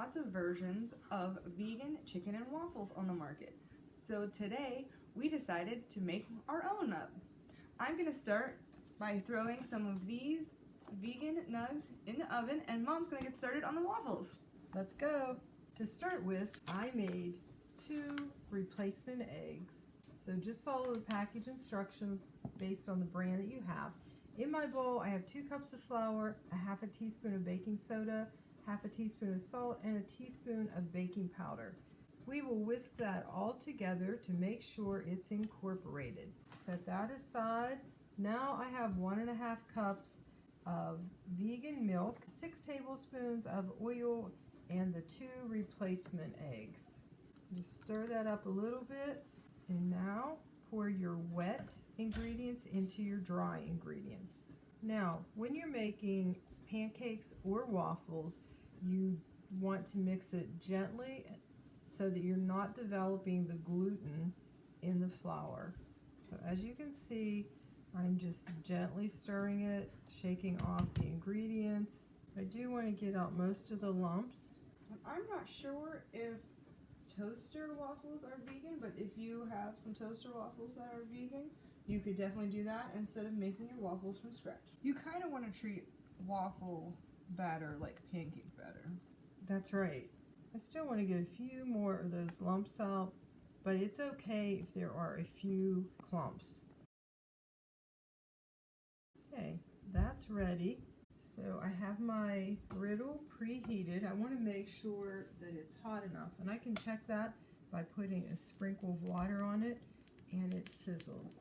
lots of versions of vegan chicken and waffles on the market. So today we decided to make our own up. I'm gonna start by throwing some of these vegan nugs in the oven, and Mom's gonna get started on the waffles. Let's go. To start with, I made 2 replacement eggs. So just follow the package instructions based on the brand that you have. In my bowl, I have 2 cups of flour, a half a teaspoon of baking soda, half a teaspoon of salt, and a teaspoon of baking powder. We will whisk that all together to make sure it's incorporated. Set that aside. Now I have 1.5 cups of vegan milk, 6 tablespoons of oil, and the 2 replacement eggs. Just stir that up a little bit, and now pour your wet ingredients into your dry ingredients. Now, when you're making pancakes or waffles, you want to mix it gently so that you're not developing the gluten in the flour. So as you can see, I'm just gently stirring it, shaking off the ingredients. I do want to get out most of the lumps. I'm not sure if toaster waffles are vegan, but if you have some toaster waffles that are vegan, you could definitely do that instead of making your waffles from scratch. You kind of want to treat waffle batter like pancake batter. That's right. I still want to get a few more of those lumps out, but it's okay if there are a few clumps. Okay, that's ready. So I have my griddle preheated. I want to make sure that it's hot enough, and I can check that by putting a sprinkle of water on it, and it's sizzled.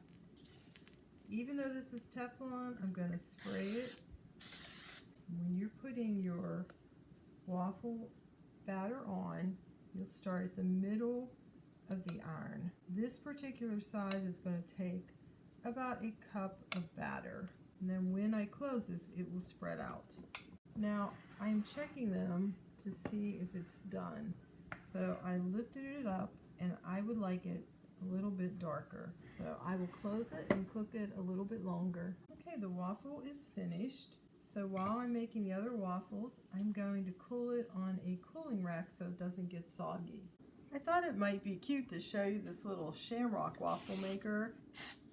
Even though this is Teflon, I'm going to spray it. When you're putting your waffle batter on, you'll start at the middle of the iron. This particular size is going to take about a cup of batter. And then when I close this, it will spread out. Now, I'm checking them to see if it's done. So I lifted it up, and I would like it a little bit darker. So I will close it and cook it a little bit longer. Okay, the waffle is finished. So while I'm making the other waffles, I'm going to cool it on a cooling rack so it doesn't get soggy. I thought it might be cute to show you this little shamrock waffle maker.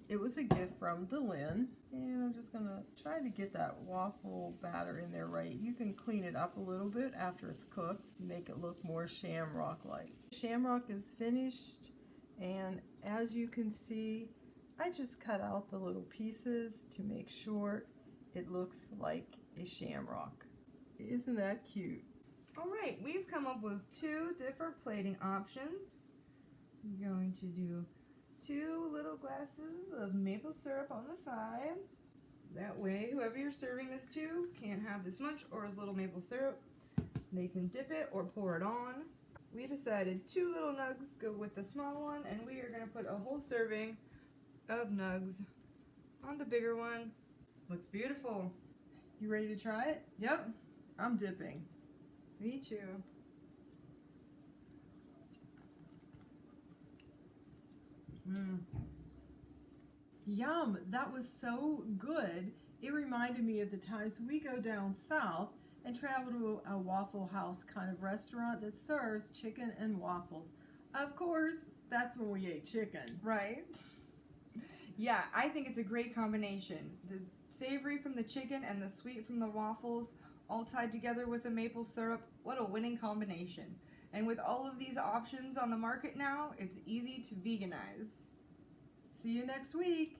It was a gift from Delyn, and I'm just gonna try to get that waffle batter in there right. You can clean it up a little bit after it's cooked, make it look more shamrock-like. Shamrock is finished, and as you can see, I just cut out the little pieces to make sure it looks like a shamrock. Isn't that cute? All right, we've come up with 2 different plating options. We're going to do 2 little glasses of maple syrup on the side. That way, whoever you're serving this to can't have this much or as little maple syrup. They can dip it or pour it on. We decided 2 little nugs go with the small one, and we are gonna put a whole serving of nugs on the bigger one. Looks beautiful. You ready to try it? Yep, I'm dipping. me too. Yum, that was so good. It reminded me of the times we go down south and travel to a Waffle House kind of restaurant that serves chicken and waffles. Of course, that's when we ate chicken. Right? Yeah, I think it's a great combination. The savory from the chicken and the sweet from the waffles all tied together with the maple syrup. What a winning combination. And with all of these options on the market now, it's easy to veganize. See you next week.